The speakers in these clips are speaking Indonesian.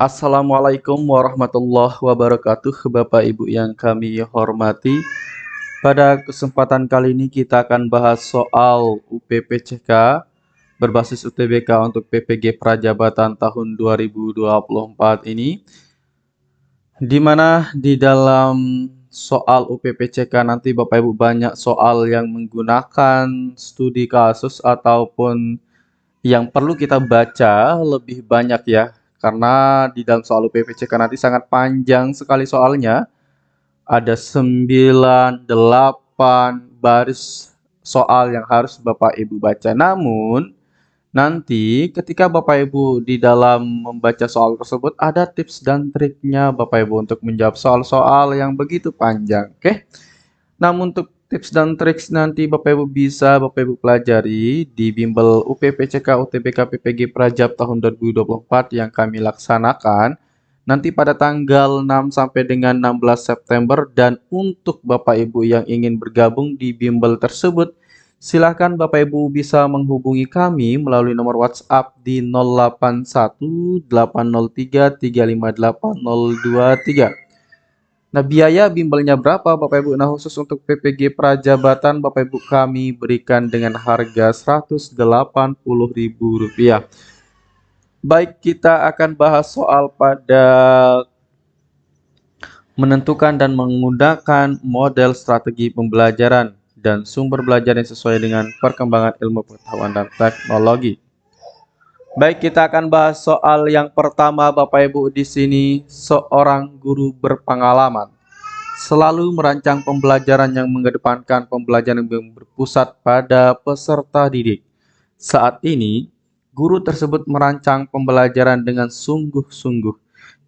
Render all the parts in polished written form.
Assalamualaikum warahmatullahi wabarakatuh, Bapak Ibu yang kami hormati. Pada kesempatan kali ini kita akan bahas soal UPPCK berbasis UTBK untuk PPG Prajabatan tahun 2024 ini, di mana di dalam soal UPPCK nanti Bapak Ibu banyak soal yang menggunakan studi kasus ataupun yang perlu kita baca lebih banyak ya, karena di dalam soal UPPCK nanti sangat panjang sekali soalnya. Ada 9, 8 baris soal yang harus Bapak Ibu baca. Namun, nanti ketika Bapak Ibu di dalam membaca soal tersebut ada tips dan triknya Bapak Ibu untuk menjawab soal-soal yang begitu panjang. Oke? Namun untuk tips dan trik nanti Bapak Ibu bisa Bapak Ibu pelajari di bimbel UPPCK UTBK PPG Prajab tahun 2024 yang kami laksanakan nanti pada tanggal 6 sampai dengan 16 September. Dan untuk Bapak Ibu yang ingin bergabung di bimbel tersebut, silakan Bapak Ibu bisa menghubungi kami melalui nomor WhatsApp di 081803358023. Nah, biaya bimbelnya berapa Bapak Ibu? Nah, khusus untuk PPG Prajabatan Bapak Ibu kami berikan dengan harga Rp180.000. Baik, kita akan bahas soal pada menentukan dan menggunakan model strategi pembelajaran dan sumber belajar yang sesuai dengan perkembangan ilmu pengetahuan dan teknologi. Baik, kita akan bahas soal yang pertama Bapak Ibu di sini. Seorang guru berpengalaman selalu merancang pembelajaran yang mengedepankan pembelajaran yang berpusat pada peserta didik. Saat ini, guru tersebut merancang pembelajaran dengan sungguh-sungguh.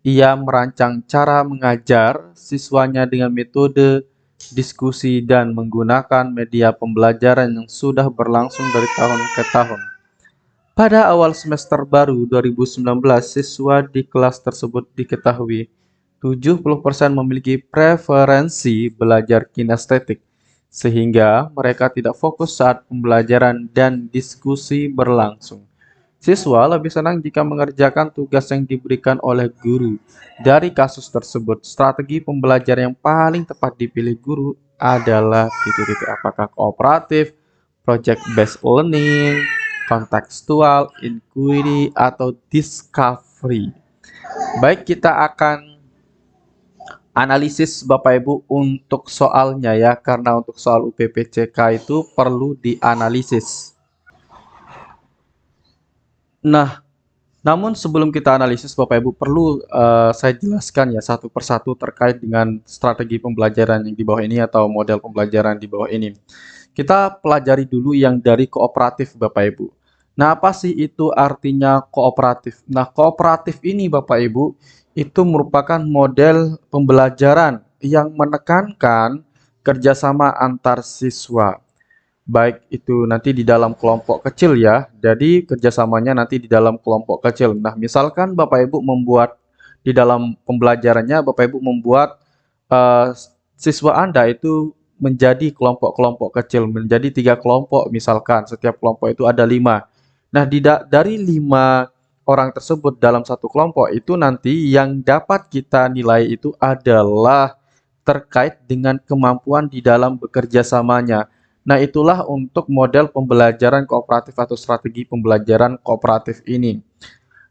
Ia merancang cara mengajar siswanya dengan metode diskusi dan menggunakan media pembelajaran yang sudah berlangsung dari tahun ke tahun. Pada awal semester baru 2019, siswa di kelas tersebut diketahui 70% memiliki preferensi belajar kinestetik, sehingga mereka tidak fokus saat pembelajaran dan diskusi berlangsung. Siswa lebih senang jika mengerjakan tugas yang diberikan oleh guru. Dari kasus tersebut, strategi pembelajaran yang paling tepat dipilih guru adalah titik-titik apakah kooperatif, project-based learning, kontekstual, inquiry, atau discovery. Baik, kita akan analisis Bapak Ibu untuk soalnya ya, karena untuk soal UPPCK itu perlu dianalisis. Nah, namun sebelum kita analisis Bapak Ibu perlu saya jelaskan ya satu persatu terkait dengan strategi pembelajaran yang di bawah ini atau model pembelajaran di bawah ini. Kita pelajari dulu yang dari kooperatif Bapak Ibu. Nah, apa sih itu artinya kooperatif? Nah, kooperatif ini Bapak Ibu itu merupakan model pembelajaran yang menekankan kerjasama antar siswa. Baik itu nanti di dalam kelompok kecil ya. Jadi kerjasamanya nanti di dalam kelompok kecil. Nah, misalkan Bapak Ibu membuat di dalam pembelajarannya, Bapak Ibu membuat eh, siswa Anda itu menjadi kelompok-kelompok kecil, menjadi 3 kelompok misalkan. Setiap kelompok itu ada 5. Nah, dari 5 orang tersebut dalam satu kelompok itu nanti yang dapat kita nilai itu adalah terkait dengan kemampuan di dalam bekerja samanya. Nah, itulah untuk model pembelajaran kooperatif atau strategi pembelajaran kooperatif ini.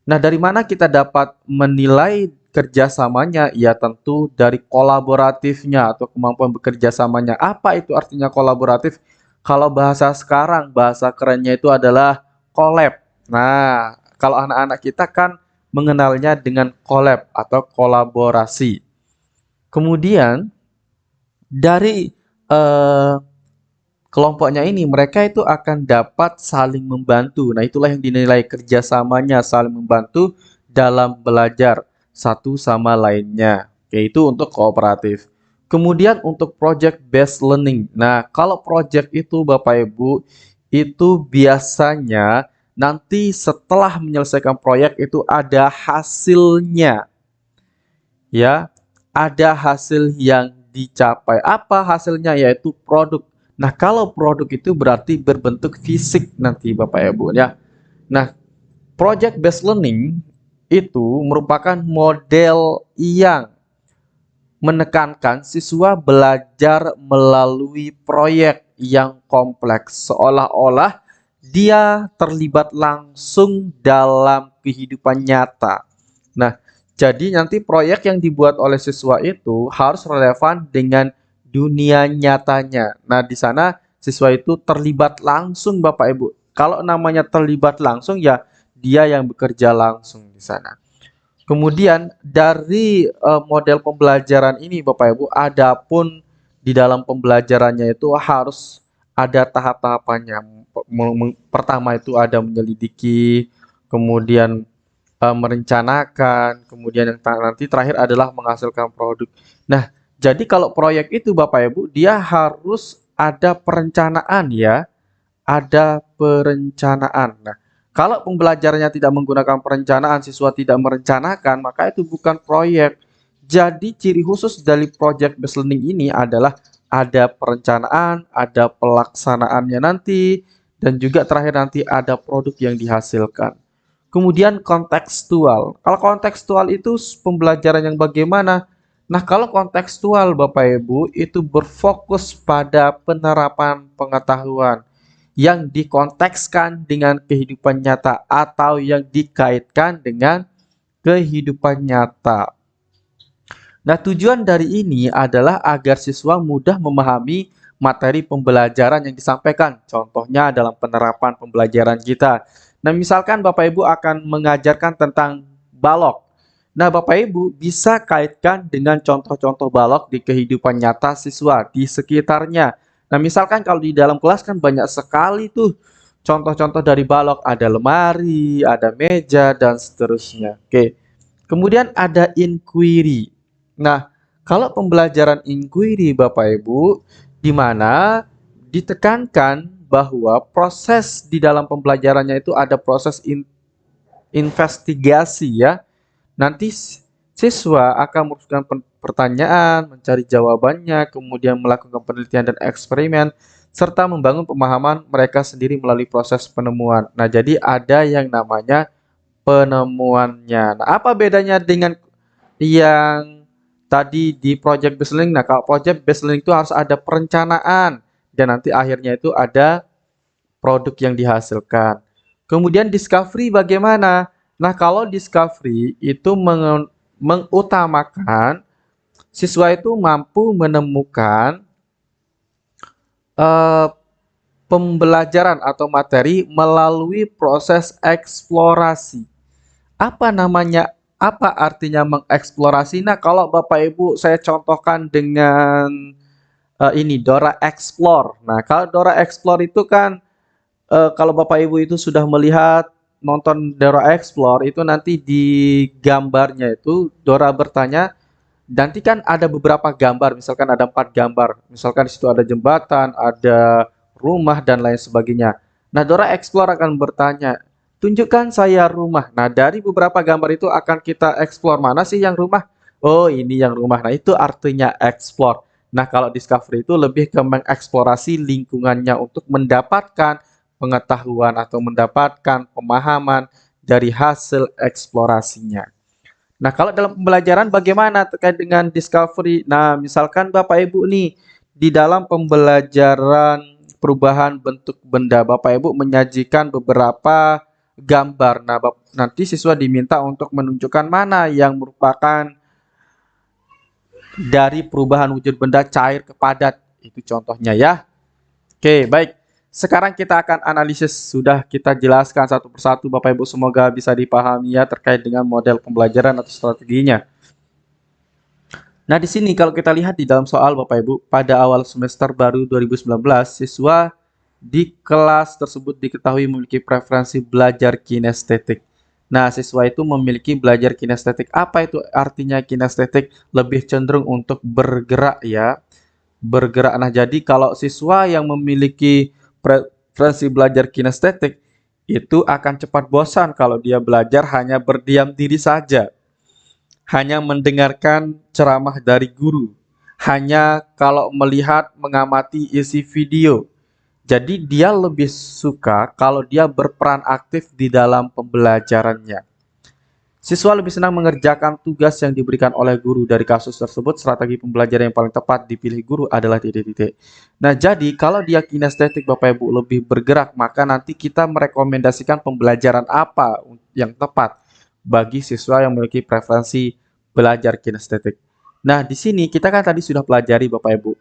Nah, dari mana kita dapat menilai kerjasamanya? Ya, tentu dari kolaboratifnya atau kemampuan bekerja samanya. Apa itu artinya kolaboratif? Kalau bahasa sekarang, bahasa kerennya itu adalah collab. Nah, kalau anak-anak kita kan mengenalnya dengan collab atau kolaborasi. Kemudian, dari eh, kelompoknya ini mereka itu akan dapat saling membantu. Nah, itulah yang dinilai kerjasamanya, saling membantu dalam belajar satu sama lainnya. Yaitu untuk kooperatif. Kemudian untuk project based learning. Nah, kalau project itu Bapak Ibu itu biasanya nanti setelah menyelesaikan proyek itu ada hasilnya. Ya, ada hasil yang dicapai. Apa hasilnya? Yaitu produk. Nah, kalau produk itu berarti berbentuk fisik nanti Bapak Ibu ya. Nah, project based learning itu merupakan model yang menekankan siswa belajar melalui proyek yang kompleks, seolah-olah dia terlibat langsung dalam kehidupan nyata. Nah, jadi nanti proyek yang dibuat oleh siswa itu harus relevan dengan dunia nyatanya. Nah, di sana siswa itu terlibat langsung, Bapak Ibu. Kalau namanya terlibat langsung, ya dia yang bekerja langsung di sana. Kemudian dari model pembelajaran ini Bapak Ibu, adapun di dalam pembelajarannya itu harus ada tahap-tahapannya. Pertama itu ada menyelidiki, kemudian merencanakan, kemudian yang nanti terakhir adalah menghasilkan produk. Nah, jadi kalau proyek itu Bapak Ibu, dia harus ada perencanaan ya, ada perencanaan. Nah, kalau pembelajarannya tidak menggunakan perencanaan, siswa tidak merencanakan, maka itu bukan proyek. Jadi ciri khusus dari project based learning ini adalah ada perencanaan, ada pelaksanaannya nanti, dan juga terakhir nanti ada produk yang dihasilkan. Kemudian kontekstual. Kalau kontekstual itu pembelajaran yang bagaimana? Nah, kalau kontekstual Bapak Ibu itu berfokus pada penerapan pengetahuan yang dikontekskan dengan kehidupan nyata atau yang dikaitkan dengan kehidupan nyata. Nah, tujuan dari ini adalah agar siswa mudah memahami materi pembelajaran yang disampaikan. Contohnya dalam penerapan pembelajaran kita. Nah, misalkan Bapak Ibu akan mengajarkan tentang balok. Nah, Bapak Ibu bisa kaitkan dengan contoh-contoh balok di kehidupan nyata siswa di sekitarnya. Nah, misalkan kalau di dalam kelas kan banyak sekali tuh contoh-contoh dari balok. Ada lemari, ada meja, dan seterusnya. Oke. Kemudian ada inquiry. Nah, kalau pembelajaran inquiry Bapak Ibu, di mana ditekankan bahwa proses di dalam pembelajarannya itu ada proses investigasi ya. Nanti siswa akan merumuskan pertanyaan, mencari jawabannya, kemudian melakukan penelitian dan eksperimen, serta membangun pemahaman mereka sendiri melalui proses penemuan. Nah, jadi ada yang namanya penemuannya. Nah, apa bedanya dengan yang tadi di project based learning? Nah, kalau project based learning itu harus ada perencanaan dan nanti akhirnya itu ada produk yang dihasilkan. Kemudian discovery bagaimana? Nah, kalau discovery itu mengutamakan siswa itu mampu menemukan eh, pembelajaran atau materi melalui proses eksplorasi. Apa namanya? Apa artinya mengeksplorasi? Nah, kalau Bapak Ibu saya contohkan dengan ini Dora Explore. Nah, kalau Dora Explore itu kan kalau Bapak Ibu itu sudah melihat nonton Dora Explore itu nanti di gambarnya itu Dora bertanya, nanti kan ada beberapa gambar, misalkan ada 4 gambar, misalkan di situ ada jembatan, ada rumah dan lain sebagainya. Nah, Dora Explore akan bertanya, tunjukkan saya rumah. Nah, dari beberapa gambar itu akan kita explore mana sih yang rumah? Oh, ini yang rumah. Nah, itu artinya explore. Nah, kalau discovery itu lebih ke mengeksplorasi lingkungannya untuk mendapatkan pengetahuan atau mendapatkan pemahaman dari hasil eksplorasinya. Nah, kalau dalam pembelajaran bagaimana terkait dengan discovery? Nah, misalkan Bapak Ibu nih di dalam pembelajaran perubahan bentuk benda, Bapak Ibu menyajikan beberapa gambar. Nah, nanti siswa diminta untuk menunjukkan mana yang merupakan dari perubahan wujud benda cair ke padat. Itu contohnya ya. Oke, baik. Sekarang kita akan analisis, sudah kita jelaskan satu persatu Bapak Ibu, semoga bisa dipahami ya terkait dengan model pembelajaran atau strateginya. Nah, di sini kalau kita lihat di dalam soal Bapak Ibu, pada awal semester baru 2019, siswa di kelas tersebut diketahui memiliki preferensi belajar kinestetik. Nah, siswa itu memiliki belajar kinestetik. Apa itu artinya kinestetik? Lebih cenderung untuk bergerak ya. Bergerak. Nah, jadi kalau siswa yang memiliki preferensi belajar kinestetik itu akan cepat bosan kalau dia belajar hanya berdiam diri saja, hanya mendengarkan ceramah dari guru, hanya kalau melihat mengamati isi video. Jadi dia lebih suka kalau dia berperan aktif di dalam pembelajarannya. Siswa lebih senang mengerjakan tugas yang diberikan oleh guru. Dari kasus tersebut, strategi pembelajaran yang paling tepat dipilih guru adalah titik-titik. Nah, jadi kalau dia kinestetik Bapak Ibu lebih bergerak, maka nanti kita merekomendasikan pembelajaran apa yang tepat bagi siswa yang memiliki preferensi belajar kinestetik. Nah, di sini kita kan tadi sudah pelajari Bapak Ibu.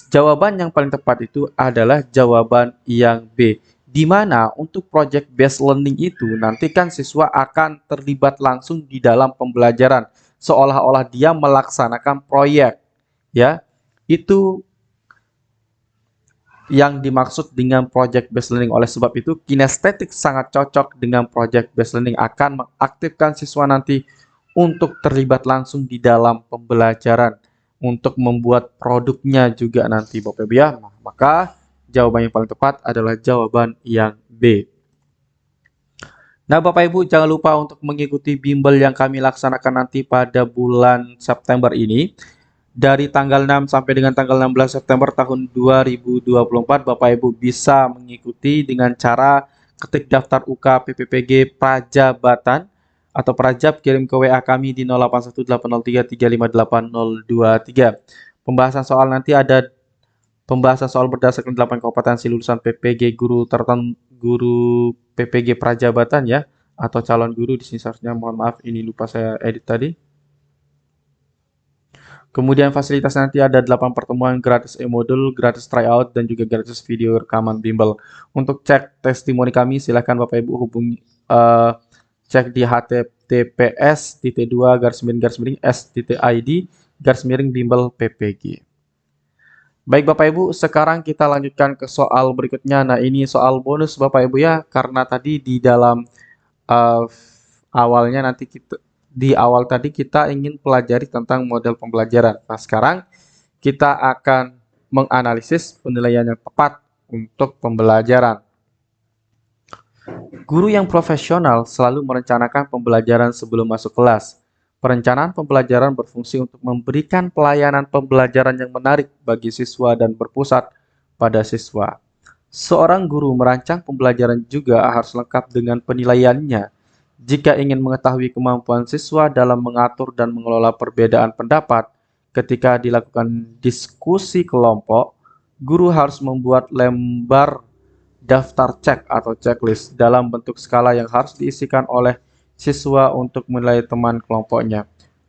Jawaban yang paling tepat itu adalah jawaban yang B, di mana untuk project based learning itu nanti kan siswa akan terlibat langsung di dalam pembelajaran seolah-olah dia melaksanakan proyek, ya. Itu yang dimaksud dengan project based learning. Oleh sebab itu kinestetik sangat cocok dengan project based learning, akan mengaktifkan siswa nanti untuk terlibat langsung di dalam pembelajaran, untuk membuat produknya juga nanti Bapak Ibu ya. Maka jawaban yang paling tepat adalah jawaban yang B. Nah, Bapak Ibu jangan lupa untuk mengikuti bimbel yang kami laksanakan nanti pada bulan September ini. Dari tanggal 6 sampai dengan tanggal 16 September tahun 2024, Bapak Ibu bisa mengikuti dengan cara ketik daftar UK PPPG Prajabatan atau Prajab, kirim ke WA kami di 081803358023. Pembahasan soal nanti ada pembahasan soal berdasarkan 8 kompetensi lulusan PPG guru tertentu, guru PPG Prajabatan ya, atau calon guru. Di sini seharusnya, mohon maaf ini lupa saya edit tadi. Kemudian fasilitas nanti ada 8 pertemuan gratis e-modul, gratis tryout, dan juga gratis video rekaman bimbel. Untuk cek testimoni kami, silahkan Bapak Ibu hubungi, cek di https://s.2-s.id/bimbel PPG. Baik Bapak Ibu, sekarang kita lanjutkan ke soal berikutnya. Nah, ini soal bonus Bapak Ibu ya, karena tadi di dalam awalnya nanti di awal tadi kita ingin pelajari tentang model pembelajaran. Nah, sekarang kita akan menganalisis penilaian yang tepat untuk pembelajaran. Guru yang profesional selalu merencanakan pembelajaran sebelum masuk kelas. Perencanaan pembelajaran berfungsi untuk memberikan pelayanan pembelajaran yang menarik bagi siswa dan berpusat pada siswa. Seorang guru merancang pembelajaran juga harus lengkap dengan penilaiannya. Jika ingin mengetahui kemampuan siswa dalam mengatur dan mengelola perbedaan pendapat ketika dilakukan diskusi kelompok, guru harus membuat lembar daftar cek atau checklist dalam bentuk skala yang harus diisikan oleh siswa untuk menilai teman kelompoknya.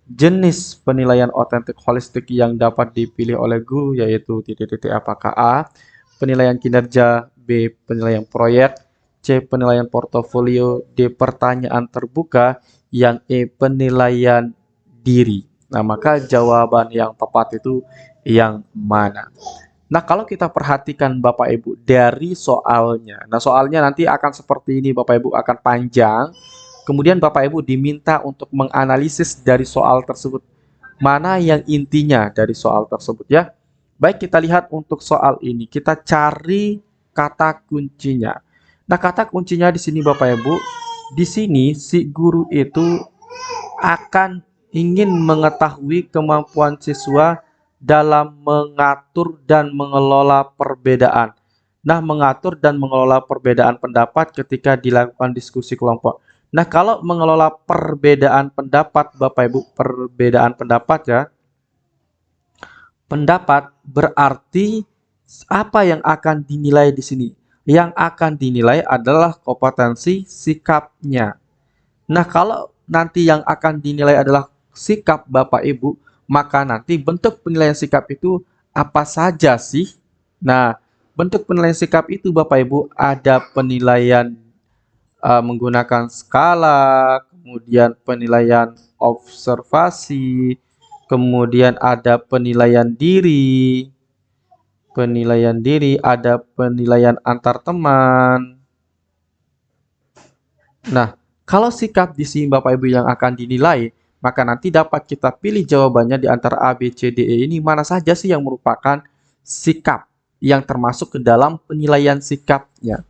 Jenis penilaian otentik holistik yang dapat dipilih oleh guru yaitu titik-titik apakah A, penilaian kinerja, B, penilaian proyek, C, penilaian portofolio, D, pertanyaan terbuka, yang E, penilaian diri. Nah, maka jawaban yang tepat itu yang mana? Nah, kalau kita perhatikan Bapak Ibu dari soalnya. Nah, soalnya nanti akan seperti ini Bapak Ibu, akan panjang. Kemudian Bapak Ibu diminta untuk menganalisis dari soal tersebut. Mana yang intinya dari soal tersebut ya. Baik, kita lihat untuk soal ini. Kita cari kata kuncinya. Nah, kata kuncinya di sini Bapak Ibu, di sini si guru itu akan ingin mengetahui kemampuan siswa dalam mengatur dan mengelola perbedaan. Nah, mengatur dan mengelola perbedaan pendapat ketika dilakukan diskusi kelompok. Nah, kalau mengelola perbedaan pendapat Bapak Ibu, perbedaan pendapat ya. Pendapat berarti apa yang akan dinilai di sini? Yang akan dinilai adalah kompetensi sikapnya. Nah, kalau nanti yang akan dinilai adalah sikap Bapak Ibu, maka nanti bentuk penilaian sikap itu apa saja sih? Nah, bentuk penilaian sikap itu Bapak Ibu ada penilaian menggunakan skala, kemudian penilaian observasi, kemudian ada penilaian diri, ada penilaian antar teman. Nah, kalau sikap di sini Bapak Ibu yang akan dinilai, maka nanti dapat kita pilih jawabannya di antara A, B, C, D, E ini mana saja sih yang merupakan sikap yang termasuk ke dalam penilaian sikapnya.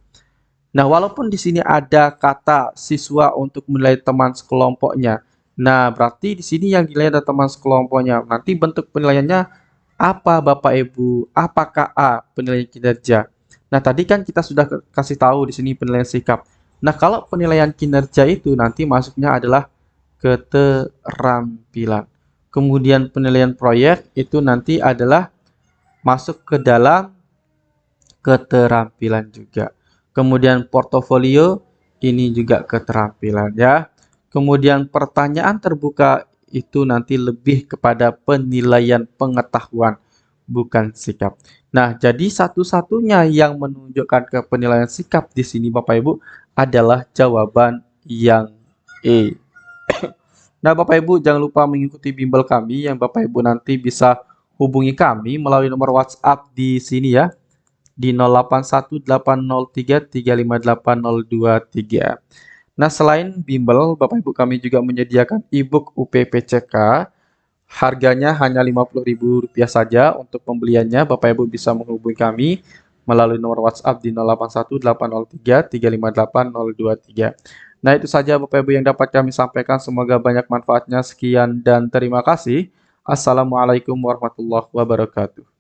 Nah, walaupun di sini ada kata siswa untuk menilai teman sekelompoknya. Nah, berarti di sini yang dinilai adalah teman sekelompoknya. Nanti bentuk penilaiannya apa Bapak Ibu? Apakah A, penilaian kinerja? Nah, tadi kan kita sudah kasih tahu di sini penilaian sikap. Nah, kalau penilaian kinerja itu nanti masuknya adalah keterampilan. Kemudian penilaian proyek itu nanti adalah masuk ke dalam keterampilan juga. Kemudian portofolio ini juga keterampilan ya. Kemudian pertanyaan terbuka itu nanti lebih kepada penilaian pengetahuan, bukan sikap. Nah, jadi satu-satunya yang menunjukkan ke penilaian sikap di sini Bapak Ibu adalah jawaban yang E. Nah, Bapak Ibu jangan lupa mengikuti bimbel kami yang Bapak Ibu nanti bisa hubungi kami melalui nomor WhatsApp di sini ya di 081803358023. Nah, selain bimbel, Bapak Ibu kami juga menyediakan e-book UPPCK. Harganya hanya Rp50.000 saja. Untuk pembeliannya, Bapak Ibu bisa menghubungi kami melalui nomor WhatsApp di 081803358023. Nah, itu saja Bapak Ibu yang dapat kami sampaikan. Semoga banyak manfaatnya. Sekian dan terima kasih. Assalamualaikum warahmatullahi wabarakatuh.